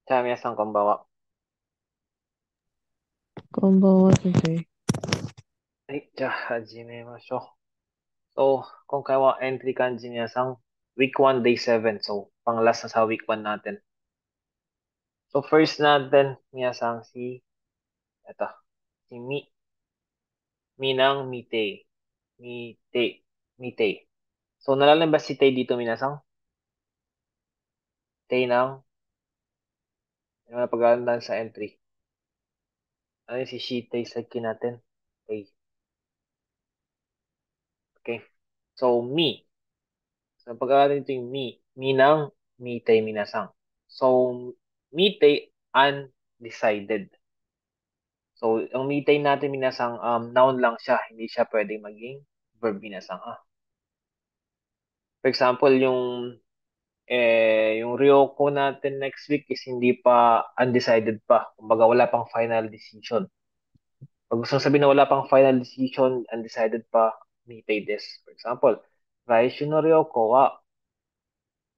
じゃあ皆さんこんばんは。こんばんは、先生。はい、じゃあ始めましょう。So, 今回はエントリー漢字皆さん、Week 1, Day 7. So, pang last na sa Week 1 natin. So, first natin,皆さん, eto, si Minang Mitei. Mitei. So, nalalim ba si Tay dito, minasang? Tay ng, yung mga pag sa entry. Ano yung si Shitay sa natin? Tay. Okay. So, So, pag-aaralan nito yung Minang, Mitay, Minasang. So, Mitay, undecided. So, ang Mitay natin, Minasang, noun lang siya. Hindi siya pwedeng maging verb, Minasang. For example, yung Ryoko natin next week is hindi pa undecided pa. Kumbaga, wala pang final decision. Pag gusto sabihin na wala pang final decision, undecided pa, Mitay des. For example, Raishu no Ryoko wa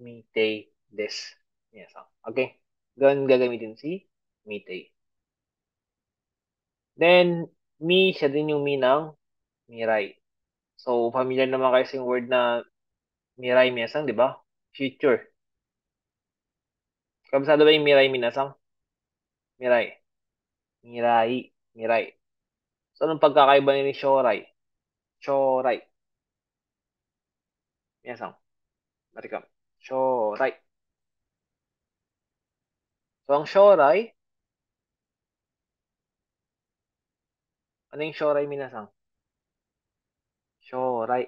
Mitei des. Yes. Okay. Ganun gagamitin si Mitei. Then, siya din yung ng Mirai. So, familiar naman kayo sa yung word na Mirai Minasang, di ba? Future. Kabisado ba yung Mirai Minasang? Mirai. Mirai. So, anong pagkakaiba ni Shorai? Shorai. Minasang. Marikam. Shorai. So, ang Shorai, ano yung Shorai Minasang? Shorai.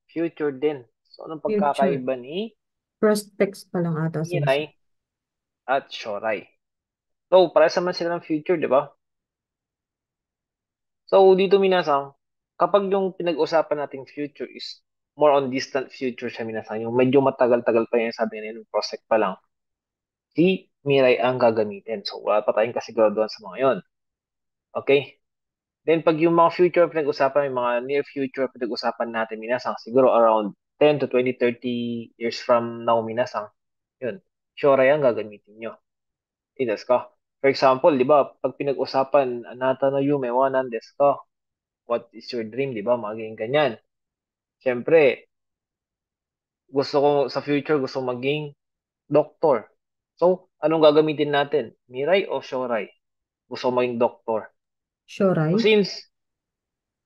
Future din. So, anong Future. pagkakaiba ni Prospects pa lang ata Mirai sinasabi. at Shorai? So, para naman sila ng future, di ba? So, dito minasang, kapag yung pinag-usapan nating future is more on distant future siya minasang, yung medyo matagal-tagal pa yung sabi nila, yung prospect pa lang, si Mirai ang gagamitin. So, wala pa tayong kasiguraduhan sa mga yon. Okay? Then, pag yung mga future pinag-usapan, yung mga near future pinag-usapan natin minasang, siguro around 10 to 20, 30 years from now minasang, yun, Shorai ang gagamitin nyo. Idas ka. For example, di ba, pag pinag-usapan, anata no yume wa nan desu ka? What is your dream, di ba? Maging ganyan. Siyempre, gusto ko sa future, gusto maging doktor. So, anong gagamitin natin? Mirai o Shorai? Gusto ko maging doktor. So, Shorai? since,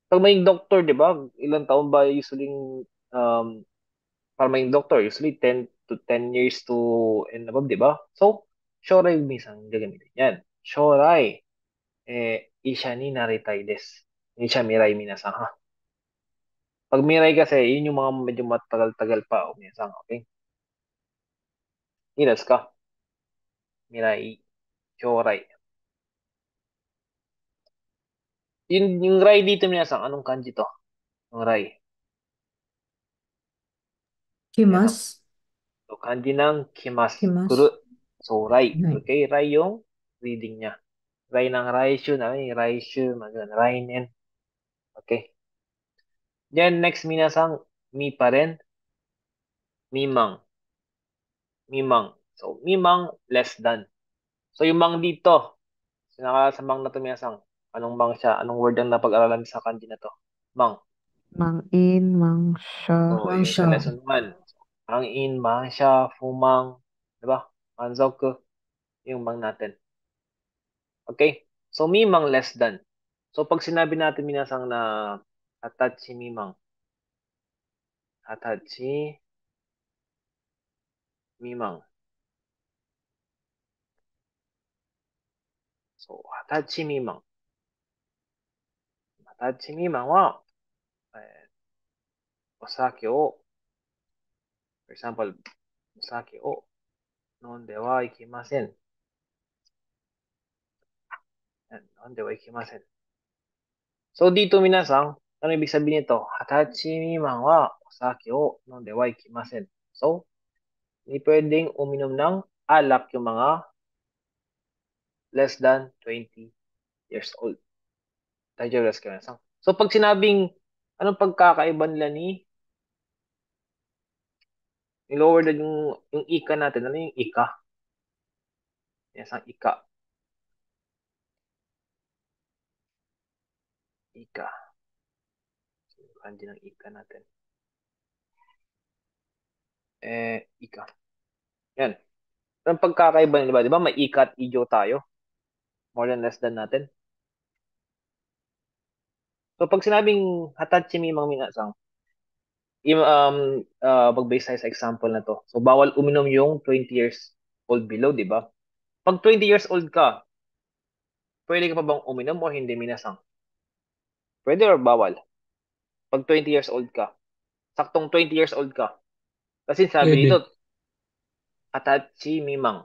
pag maging doktor, di ba? Ilang taon ba usually para maging doktor? Usually 10 to 10 years to and above, di ba? So, Shorai minsan gagamitin yan. Shorai, isha ni naritai desu. Hindi siya mirai minasan, ha? Pag mirai kasi, yun yung mga medyo matagal-tagal pa o minsan, okay? Iras ka. Mirai, Shorai. Yung Rai dito minasang, anong kanji to? Yung Rai. Minasang. Kimas? So, kanji ng kimas. Kuru. Kimas? So, Rai. Right. Okay, Rai yung reading niya. Rai ng Raishu, na yung Raishu, mga Rainen. Okay. Then, next minasang, mi pa rin, mimang. Mimang. So, mimang, less than. So, yung mang dito, sinakala sa mang na to minasang, anong mang siya? Anong word ang napag-aralan sa kanji na to? Mang. Mang-in, mang-sha. So, yung sa Mang-sha. lesson 1, ang in, mang siya, fumang, di ba? Manzoku, yung mang natin. Okay? So, mimang less than. So, pag sinabi natin minasang na hatachi mimang, hatachi mimang. So, hatachi mimang. Hatachi mimang wa, osake o, for example, osake o nonde wa ikimasen. Yan, nonde wa ikimasen. So, dito minasang, ano ibig sabihin nito? Hatachi mimang wa osake o nonde wa ikimasen. So, hindi pwedeng uminom ng alak yung mga less than 20 years old. Dangerous ka na. So, pag sinabing, anong pagkakaiba nila yung lower na yung ika natin, ano yung ika? Minasang ika. Ika. Kanji ng ika natin. Ika. Yan. Ang pagkakaiba nila, di ba? May ika at ijo tayo. More than less than natin. So, pag sinabing hatachi mimang minasang, mag-base tayo sa example na to. So, bawal uminom yung 20 years old below, di ba? Pag 20 years old ka, pwede ka pa bang uminom o hindi minasang? Pwede or bawal? Pag 20 years old ka. Saktong 20 years old ka. Kasi sabi Pwede. dito, hatachi mimang.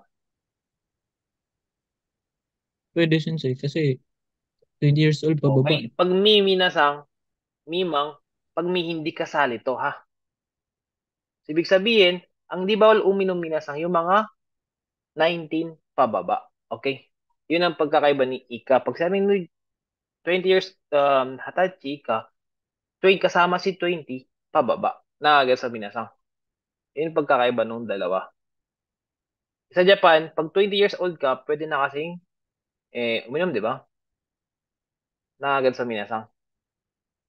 Pwede, sensei. Kasi 20 years old pa baba. Okay. Pag minasang, mimang, pag hindi kasali to, ha? So, ibig sabihin, ang di bawal uminom minasang, yung mga 19 pababa. Okay? Yun ang pagkakaiba ni Ika. Pag sabi mo 20 years hatachi ka, 20 kasama si 20 pababa. Nakagal sa minasang. Yun ang pagkakaiba nung dalawa. Sa Japan, pag 20 years old ka, pwede na kasing uminom, di ba? Nakagal sa minasang.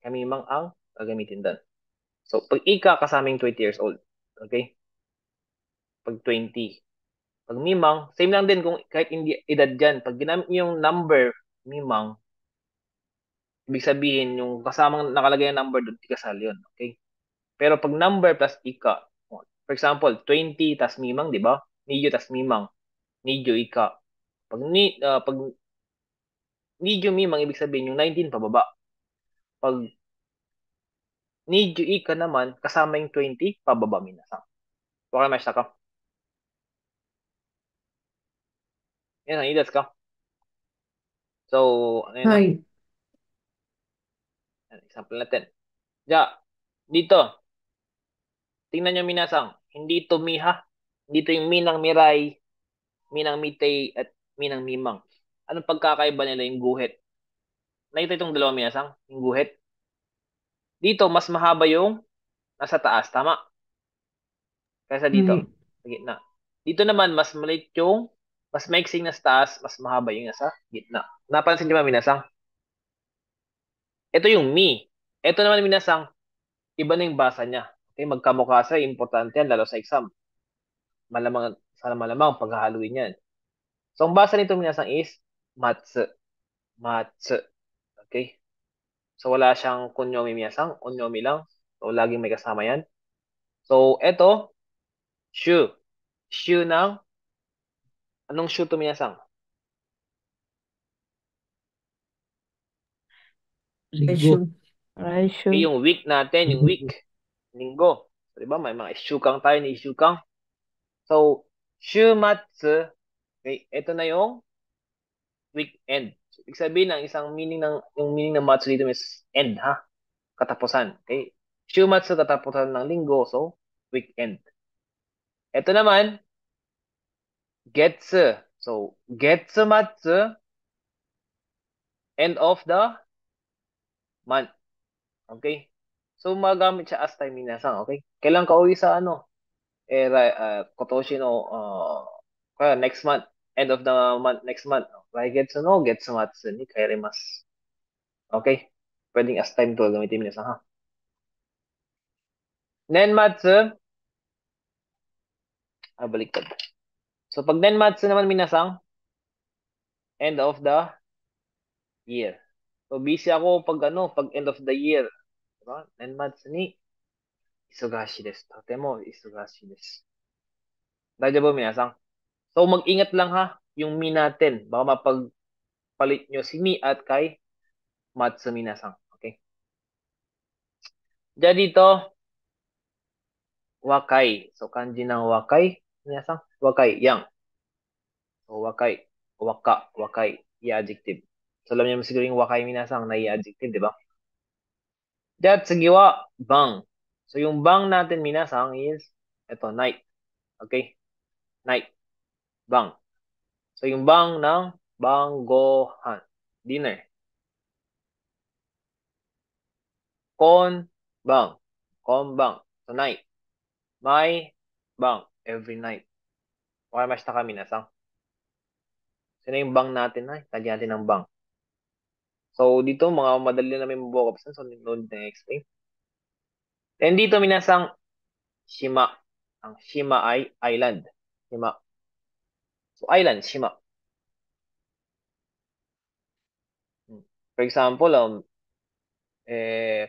Kami mang ang gagamitin doon. So, pag Ika, kasaming 20 years old. Okay? Pag 20. Pag Mimang, same lang din kung kahit hindi edad dyan. Pag ginamit niyo yung number, Mimang, ibig sabihin, yung kasamang nakalagay yung number doon, di kasali yun. Okay? Pero pag number plus ika, for example, 20 tas Mimang, di ba? Nijo tas Mimang. Nijo ika. Pag Nijo Mimang, ibig sabihin yung 19 pababa. Pag Nijo ika naman, kasama yung 20, pababa minasang. Okay, mas ka. Yan, idas ka. So, ano yun na? Hay. Example natin. Ja, dito, tingnan nyo minasang. Hindi ito miha. Hindi ito yung minang miray, minang mitay, at minang mimang. Anong pagkakaiba nila yung guhit? Nakita itong dalawa minasang, yung guhit. Dito, mas mahaba yung nasa taas, tama? Kaysa dito, Hay. sa gitna. Dito naman, mas maliit yung, mas maiksing na sa taas, mas mahaba yung nasa gitna. Napansin niyo ba minasang? Ito yung mi. Ito naman minasang, iba na yung basa niya. Okay, magkamukha sa, importante yan, lalo sa exam. Malamang, sana malamang paghahaluin yan. So, ang basa nito minasang is matsu. Matsu. Okay? So, wala siyang kunyomi minasang. Onyomi lang. So, laging may kasama yan. So, eto, shu. Shu ng, anong shu to minasang? Linggo. Raishu. Raishu. Okay, yung week natin, yung week. Linggo. So, diba? May mga isyukang tayo ni isyukang. So, shumatsu. Okay, ito na yung weekend. So, ibig sabihin ng isang meaning ng, yung meaning ng matsu dito is end, ha? Katapusan. Okay? Shumatsu, katapusan ng linggo. So, weekend. Ito naman, getsu. So, getsumatsu, end of the month. Okay? So, magamit siya as time minasang. Okay? Kailan ka uwi sa ano? Kotoshi no, kaya next month. End of the month, next month. Getsu no, getsumatsu ni kairimasu. Okay? Pwedeng as time to gamitin minasang, ha? Nenmatsu, baliktad. So, pag nenmatsu naman minasang, end of the year. So, busy ako pag ano, pag end of the year. Diba? Nenmatsu ni Isugashi desu. Totemo isugashi desu. Daijoubu minasang. So, mag-ingat lang ha, yung mi natin. Baka mapagpalit nyo si mi at kay matsu minasang. Okay? Diyan dito, wakai. So, kanji ng wakai. Minasang, wakai, yang. So, wakai, wakai, i-adjective. So, alam niyo siguro yung wakai minasang na i-adjective, di ba? Diyan, sa giwa, bang. So, yung bang natin minasang is, ito, night. Okay? Night. Bang. So, yung bang ng banggohan. Dinner. Kon bang. Kon bang. So, night. May bang. Every night. Okay, mas na kami nasang. Sino yung bang natin na? Kanji natin ng bang. So, dito, mga madali na may vocabs na. So, no need na explain. And dito, minasang shima. Ang shima ay island. Shima. So, island, shima. For example,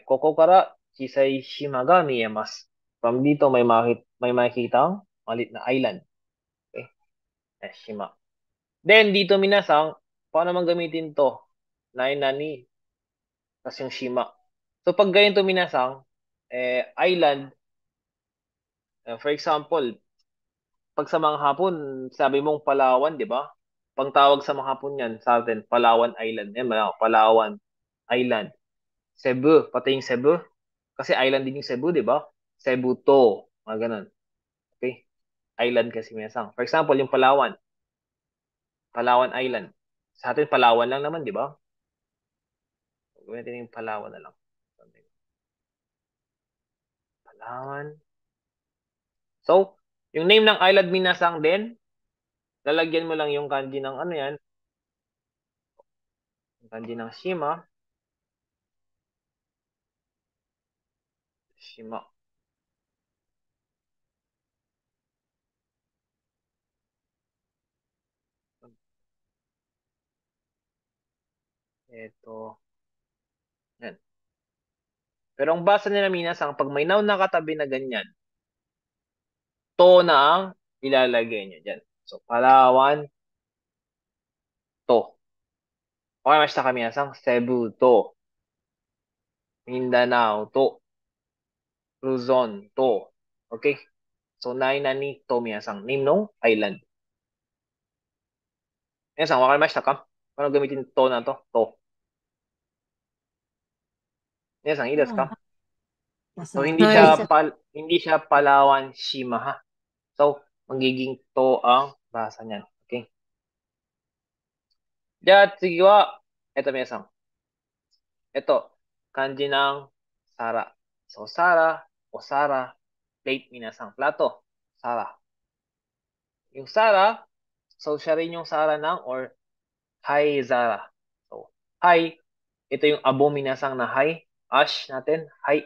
ここから小さい島が見えます. From dito, may makikita ang maliit na island. Okay? Shima. Then, dito minasang, paano man gamitin to? Nai nani, tas yung shima. So, pag ganito minasang, island, for example, pag sa mga hapon, sabi mong Palawan, di ba? Pang tawag sa mga hapon yan, sa atin, Palawan Island. Yan, Palawan Island. Cebu, pati yung Cebu. Kasi island din yung Cebu, di ba? Cebu to, mga ganun. Okay? Island kasi minasang. For example, yung Palawan. Palawan Island. Sa atin, Palawan lang naman, di ba? Gawin natin yung Palawan na lang. Palawan. So, yung name ng island minasang din, lalagyan mo lang yung kanji ng ano yan, yung kanji ng Shima. Shima. Ito. Yan. Pero ang basa nila minasang, pag may noun nakatabi na ganyan, to na ang ilalagay nyo dyan. So, Palawan, to. Okay, mashita kami minasang, Cebu, to. Mindanao, to. Luzon, to. Okay? So, nani, to minasang, name nung island. Minasang, okay, mashita ka? Paano gamitin to na to? To. Minasang, idas ka? So, hindi siya Palawan, Shima, ha? So, magiging to ang basa niyan. Okay? Sige wa. Ito, minasang. Ito, kanji ng Sara. So, Sara o Sara, plate minasang plato. Sara. Yung Sara, so siya rin yung Sara ng or Hi Zara. So, hi, ito yung abo minasang na hi. Ash natin, hi.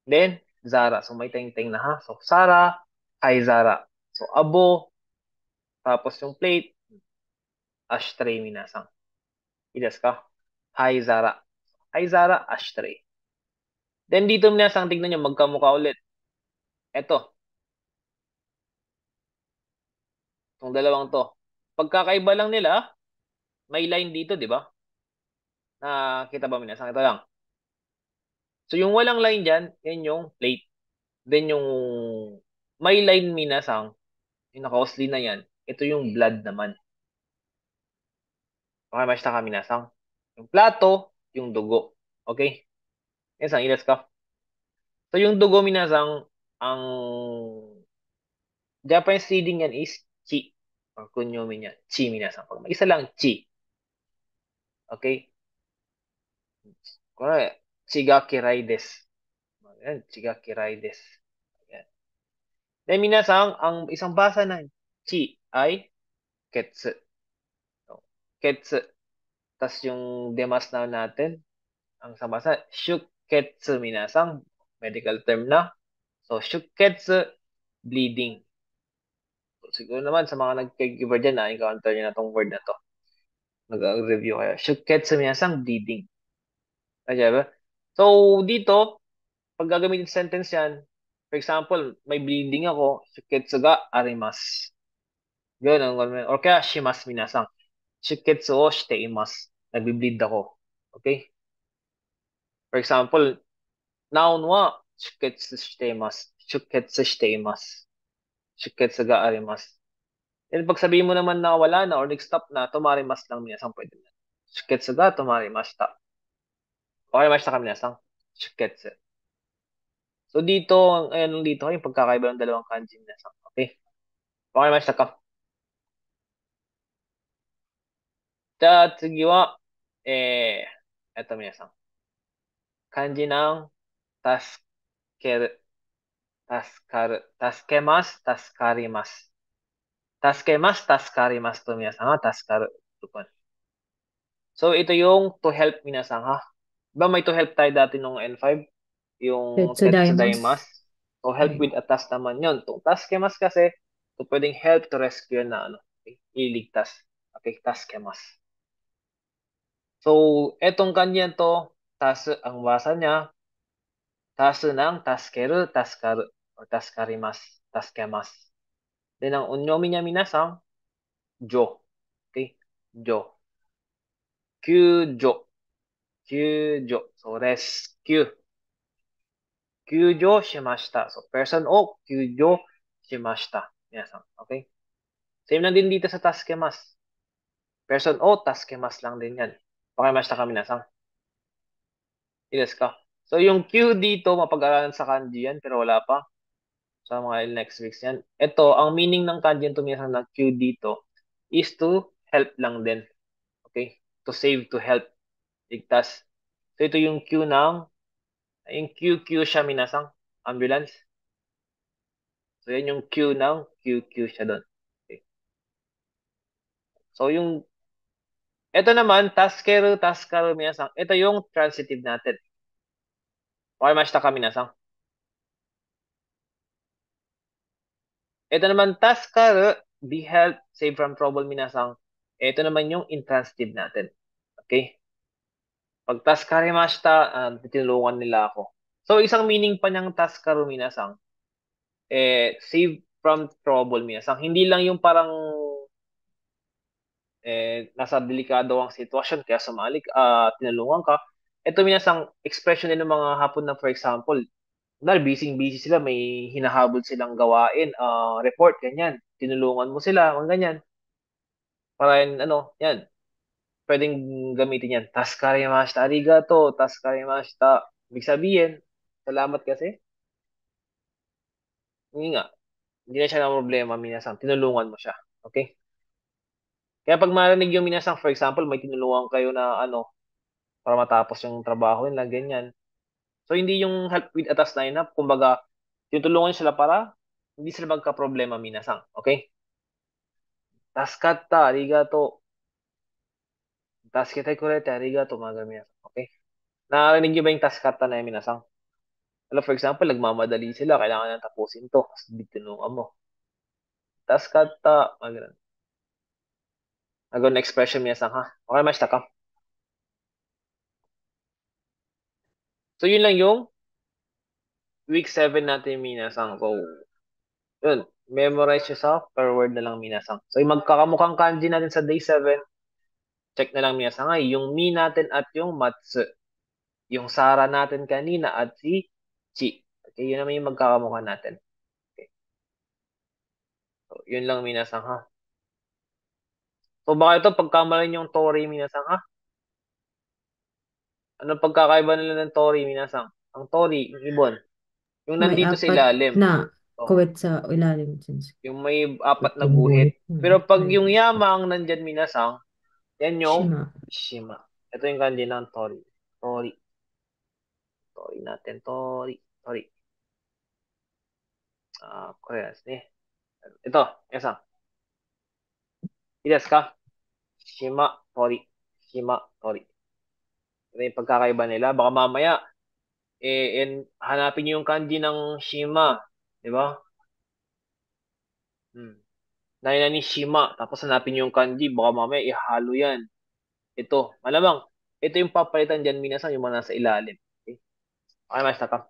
Then, Zara. So, may ting-ting na ha. So, Sara, hi Zara. So, abo, tapos yung plate, ashtray minasang. Idas ka? Hi Zara. Hi Zara, ashtray. Then, dito minasang tignan nyo, magkamukha ulit. Ito, itong dalawang to. Pagkakaiba lang nila, may line dito, di ba? Nakita ba minasang? Ito lang. So, yung walang line dyan, yan yung plate. Then, yung may line minasang, yung naka-osli na yan, ito yung blood naman. Okay, mashita ka minasang. Yung plato, yung dugo. Okay? Minasang, ilas ka. So, yung dugo minasang, ang Japanese reading yan is chi. Or kunyomi niya. Chi minasang. Pag may isa lang, chi. Okay? Kunwari, Chigakirai desu. Ayan, Chigakirai desu. Ayan. Then, minasang, ang isang basa ng chi ay ketsu. So, ketsu. Tapos yung demas na natin, ang isang basa, shuketsu minasang, medical term na. So, shuketsu, bleeding. So, siguro naman sa mga nag-caregiver dyan, na-encounter nyo na tong word na to. Nag-review kayo. Shuketsu minasang, bleeding. Kaya ba? So, dito, pag gagamitin sentence yan, for example, may bleeding ako, shuketsu ga arimasu. Yun, or kaya shimasu minasang. Shuketsu o shite imasu. Nagbi-bleed ako. Okay? For example, noun wa shuketsu shite imasu. Shuketsu shite imasu. Shuketsu ga arimasu. Then pag sabihin mo naman na wala na or nag-stop na, tomarimasu lang minasang pwede na. Shuketsu ga tomarimashita. Okay, mashita ka minasang. Shuketsu. So dito, ayun dito, yung pagkakaiba ng dalawang kanji minasang. Okay? Okay, mashita ka. Sige wa, eto minasang. Kanji ng tasker, taskemasu, taskarimasu. Taskemas, taskarimasu to minasan ha. Taskaru. So, ito yung to help minasan ha. Diba may to help tayo dati nung N5? Yung tetsudaimasu. Tetsudaimasu. To help Okay. with a task naman yun. Itong taskemas kasi, to pwedeng help to rescue na ano. Okay? Iligtas. Okay, taskemas. So, etong kanyan to, ang basa niya, tasu ng taskeru, taskaru, or taskarimasu, taskemas. Then, ang unyomi niya minasan, jo. Okay? Jo. Kyujo. Kyujo. So, rescue. Kyujo shimashita. So, person o kyujo shimashita. Minasan. Okay? Same lang din dito sa taskemas. Person o taskemas lang din yan. Pakimashita ka minasan. Yes ka. So, yung Q dito, mapag-aralan sa kanji yan, pero wala pa. Sa mga next weeks yan. Ito, ang meaning ng kanji yung tumisan ng Q dito is to help lang din. Okay? To save, to help. Ligtas. So, ito yung Q ng, yung QQ siya minasang, ambulance. So, yan yung Q ng QQ siya doon. Okay. So, ito naman, taskaru minasang. Ito yung transitive natin. Okay, mashita ka minasang. Ito naman, taskaru, be help, save from trouble minasang. Ito naman yung intransitive natin. Okay? Pag taskarimashita, tinulungan nila ako. So, isang meaning pa niyang taskaru minasang, save from trouble minasang. Hindi lang yung parang nasa delikado ang sitwasyon, kaya sumali, tinulungan ka. Ito minasang expression din ng mga hapon na, for example, dahil busy sila, may hinahabol silang gawain, report, ganyan. Tinulungan mo sila, mga ganyan. Para yan, yan. Pwedeng gamitin yan. Taskarimashita, arigato, taskarimashita. Ibig sabihin, salamat kasi. Hindi nga, hindi na siya na problema, minasang. Tinulungan mo siya. Okay? Kaya pag marinig yung minasang, for example, may tinulungan kayo na para matapos yung trabaho nila, ganyan. So, hindi yung help with a task na enough. Kumbaga, tinulungan sila para hindi sila magka-problema, minasang. Okay? Taskatta, arigato. Taskete kurete, arigato, mga ganyan. Okay? Narinig niyo ba yung taskatta na yung minasang? Alam, for example, nagmamadali sila, kailangan na tapusin to, tapos tinulungan mo. Taskatta, mga ganun. Agaw na expression minasang ha. Okay, mashita ka. So, yun lang yung week 7 natin minasang. So, yun. Memorize nyo sa per word na lang minasang. So, yung magkakamukhang kanji natin sa day 7, check na lang minasang ay yung mi natin at yung matsu. Yung Sara natin kanina at si Chi. Okay, yun naman yung magkakamukha natin. Okay. So, yun lang minasang ha. So, baka ito pagkamalan yung Tori minasang ha. Anong pagkakaiba nila ng Tori minasang? Ang Tori, yung ibon. Yung May nandito sa apat ilalim. na Oh, kuwet sa ilalim. yung may apat na Yung guhit. buhay. Pero pag Ay, yung Yama ang nandyan minasang, yan yung Shima. Shima. Ito yung kanji ng Tori. Tori. Tori natin. Tori. Tori. Korean ne. Ito, isa. Idas ka. Shima, Tori. Shima, Tori. Ito yung pagkakaiba nila. Baka mamaya, hanapin niyo yung kanji ng Shima. Di ba? Na ni Shima. Tapos hanapin niyo yung kanji. Baka mamaya ihalo yan. Ito. Malamang. Ito yung papalitan dyan, minasan yung mga nasa ilalim. Okay? Okay, mas ka.